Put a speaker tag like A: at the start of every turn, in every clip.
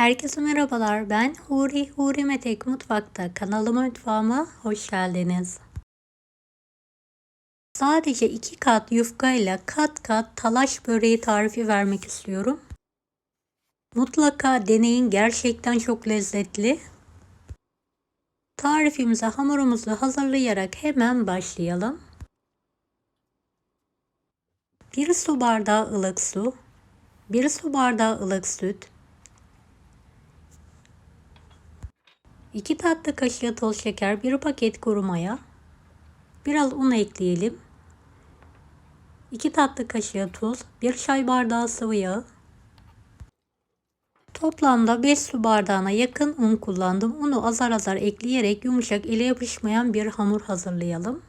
A: Herkese merhabalar. Ben Huri Metek Mutfak'ta mutfağıma hoş geldiniz. Sadece 2 kat yufka ile kat kat talaş böreği tarifi vermek istiyorum. Mutlaka deneyin, gerçekten çok lezzetli. Tarifimize hamurumuzu hazırlayarak hemen başlayalım. 1 su bardağı ılık su, 1 su bardağı ılık süt, 2 tatlı kaşığı toz şeker, 1 paket kuru maya, biraz un ekleyelim. 2 tatlı kaşığı tuz, 1 çay bardağı sıvı yağ. Toplamda 5 su bardağına yakın un kullandım. Unu azar azar ekleyerek yumuşak, ele yapışmayan bir hamur hazırlayalım.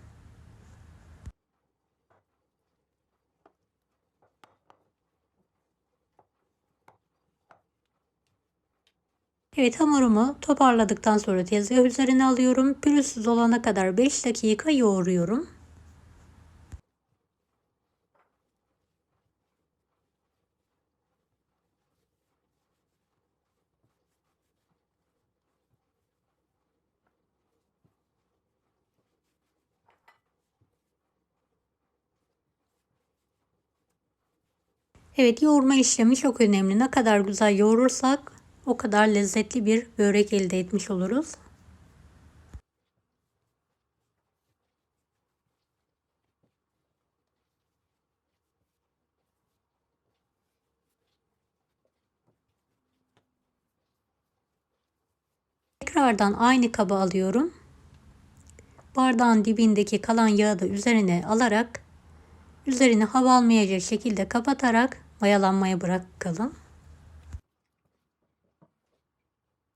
A: Evet, hamurumu toparladıktan sonra tezgah üzerine alıyorum. Pürüzsüz olana kadar 5 dakika yoğuruyorum. Evet, yoğurma işlemi çok önemli. Ne kadar güzel yoğurursak o kadar lezzetli bir börek elde etmiş oluruz. Tekrardan aynı kaba alıyorum. Bardağın dibindeki kalan yağı da üzerine alarak, üzerine hava almayacak şekilde kapatarak mayalanmaya bırakalım.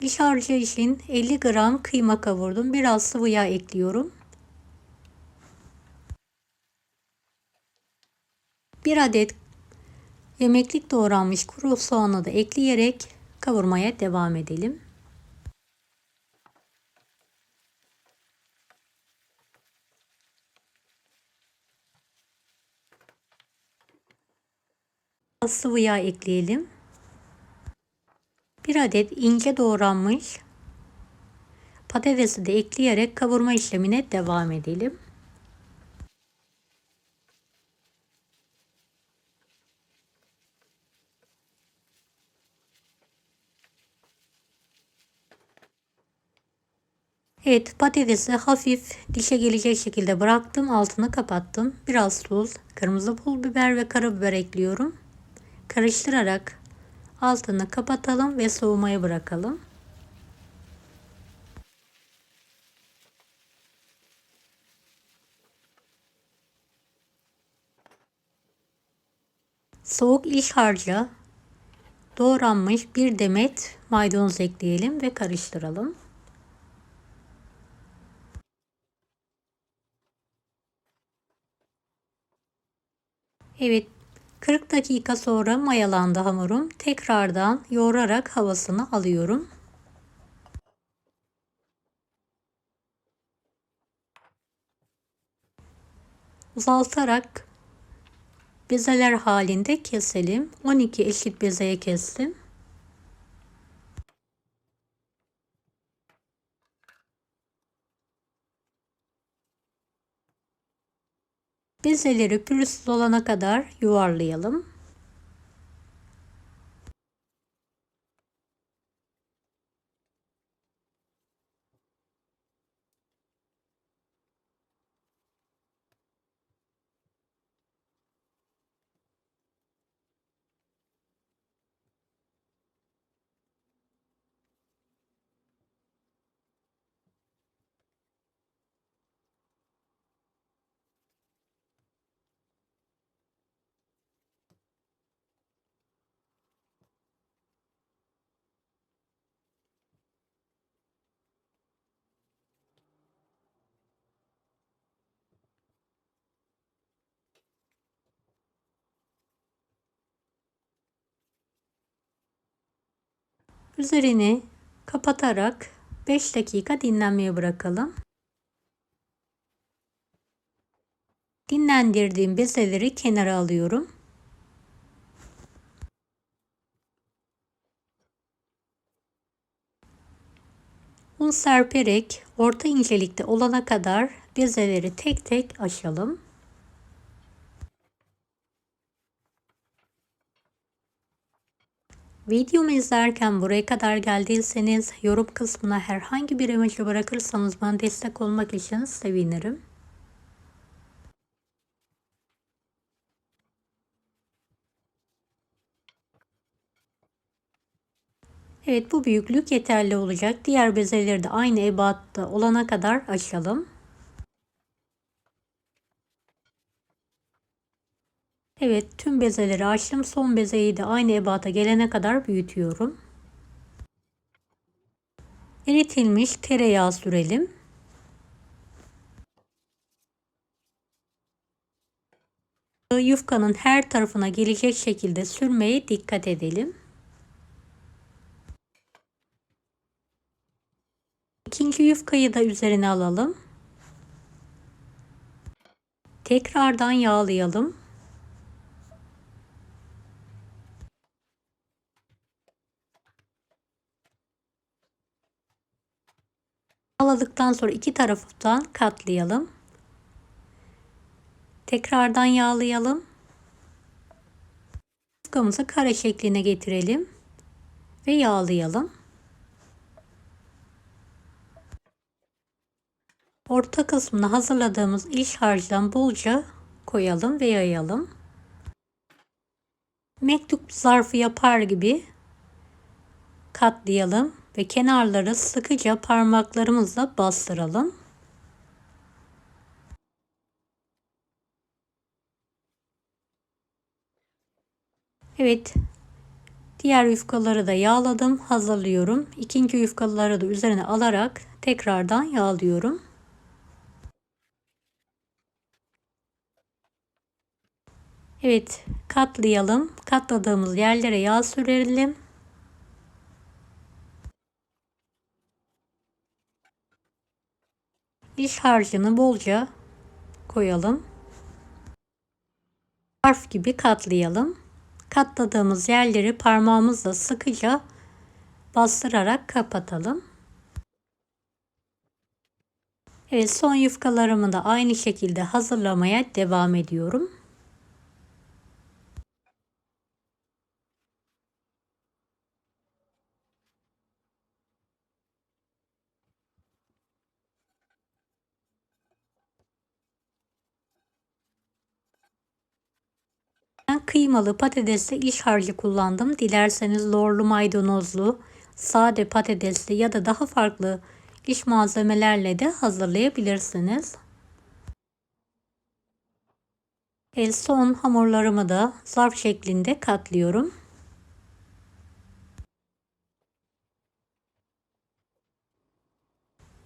A: İç harcı için 50 gram kıyma kavurdum. Biraz sıvı yağ ekliyorum. 1 adet yemeklik doğranmış kuru soğanı da ekleyerek kavurmaya devam edelim. Biraz sıvı yağ ekleyelim. 1 adet ince doğranmış patatesi de ekleyerek kavurma işlemine devam edelim. Evet, patatesi hafif dişe gelecek şekilde bıraktım. Altını kapattım. Biraz tuz, kırmızı pul biber ve karabiber ekliyorum. Karıştırarak altını kapatalım ve soğumaya bırakalım. Soğuk iç harca doğranmış bir demet maydanoz ekleyelim ve karıştıralım. Evet, 40 dakika sonra mayalandı hamurum. Tekrardan yoğurarak havasını alıyorum. Uzaltarak bezeler halinde keselim. 12 eşit bezeye kestim. Bezeleri pürüzsüz olana kadar yuvarlayalım. Üzerini kapatarak 5 dakika dinlenmeye bırakalım. Dinlendirdiğim bezeleri kenara alıyorum. Un serperek orta incelikte olana kadar bezeleri tek tek açalım. Videomu izlerken buraya kadar geldiyseniz yorum kısmına herhangi bir emoji bırakırsanız bana destek olmak için sevinirim. Evet, bu büyüklük yeterli olacak. Diğer bezeleri de aynı ebatta olana kadar açalım. Evet, tüm bezeleri açtım. Son bezeyi de aynı ebata gelene kadar büyütüyorum. Eritilmiş tereyağı sürelim. Yufkanın her tarafına gelecek şekilde sürmeye dikkat edelim. İkinci yufkayı da üzerine alalım. Tekrardan yağlayalım. Yağladıktan sonra iki taraftan katlayalım. Tekrardan yağlayalım. Yufkamızı kare şekline getirelim ve yağlayalım. Orta kısmına hazırladığımız iç harçtan bolca koyalım ve yayalım. Mektup zarfı yapar gibi katlayalım ve kenarları sıkıca parmaklarımızla bastıralım. Evet, diğer yufkaları da yağladım, hazırlıyorum. İkinci yufkaları da üzerine alarak tekrardan yağlıyorum. Evet, katlayalım. Katladığımız yerlere yağ sürelim. İç harcını bolca koyalım. Harf gibi katlayalım. Katladığımız yerleri parmağımızla sıkıca bastırarak kapatalım. Evet, son yufkalarımı da aynı şekilde hazırlamaya devam ediyorum. Ben kıymalı patatesli iç harcı kullandım. Dilerseniz lorlu maydanozlu, sade patatesli ya da daha farklı iç malzemelerle de hazırlayabilirsiniz. Son hamurlarımı da zarf şeklinde katlıyorum.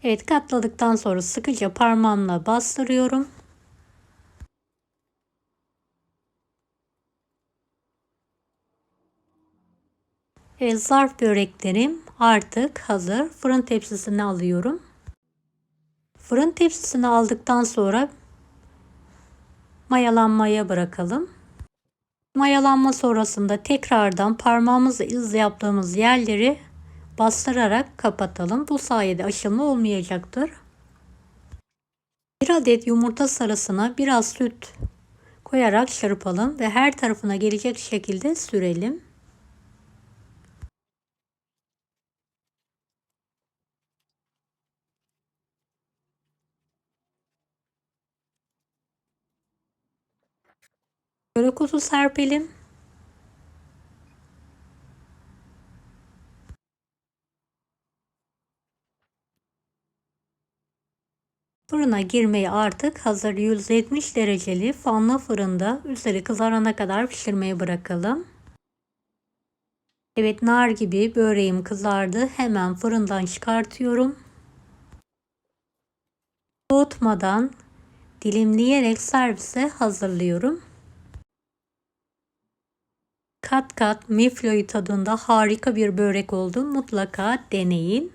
A: Evet, katladıktan sonra sıkıca parmağımla bastırıyorum. Zarf böreklerim artık hazır. Fırın tepsisine alıyorum. Fırın tepsisine aldıktan sonra mayalanmaya bırakalım. Mayalanma sonrasında tekrardan parmağımızla iz yaptığımız yerleri bastırarak kapatalım. Bu sayede aşınma olmayacaktır. Bir adet yumurta sarısına biraz süt koyarak çırpalım ve her tarafına gelecek şekilde sürelim. Börek otu serpelim. Fırına girmeye artık hazır. 170 dereceli fanlı fırında üzeri kızarana kadar pişirmeye bırakalım. Evet, nar gibi böreğim kızardı. Hemen fırından çıkartıyorum. Soğutmadan dilimleyerek servise hazırlıyorum. Kat kat mifloi tadında harika bir börek oldu. Mutlaka deneyin.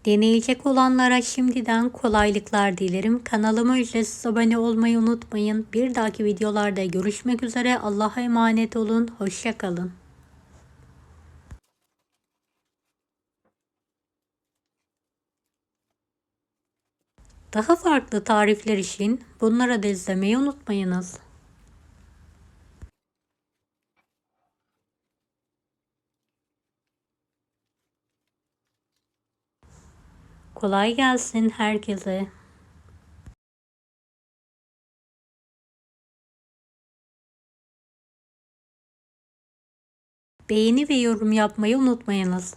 A: Deneyecek olanlara şimdiden kolaylıklar dilerim. Kanalıma ücretsiz abone olmayı unutmayın. Bir dahaki videolarda görüşmek üzere. Allah'a emanet olun. Hoşça kalın. Daha farklı tarifler için bunları da izlemeyi unutmayınız. Kolay gelsin herkese. Beğeni ve yorum yapmayı unutmayınız.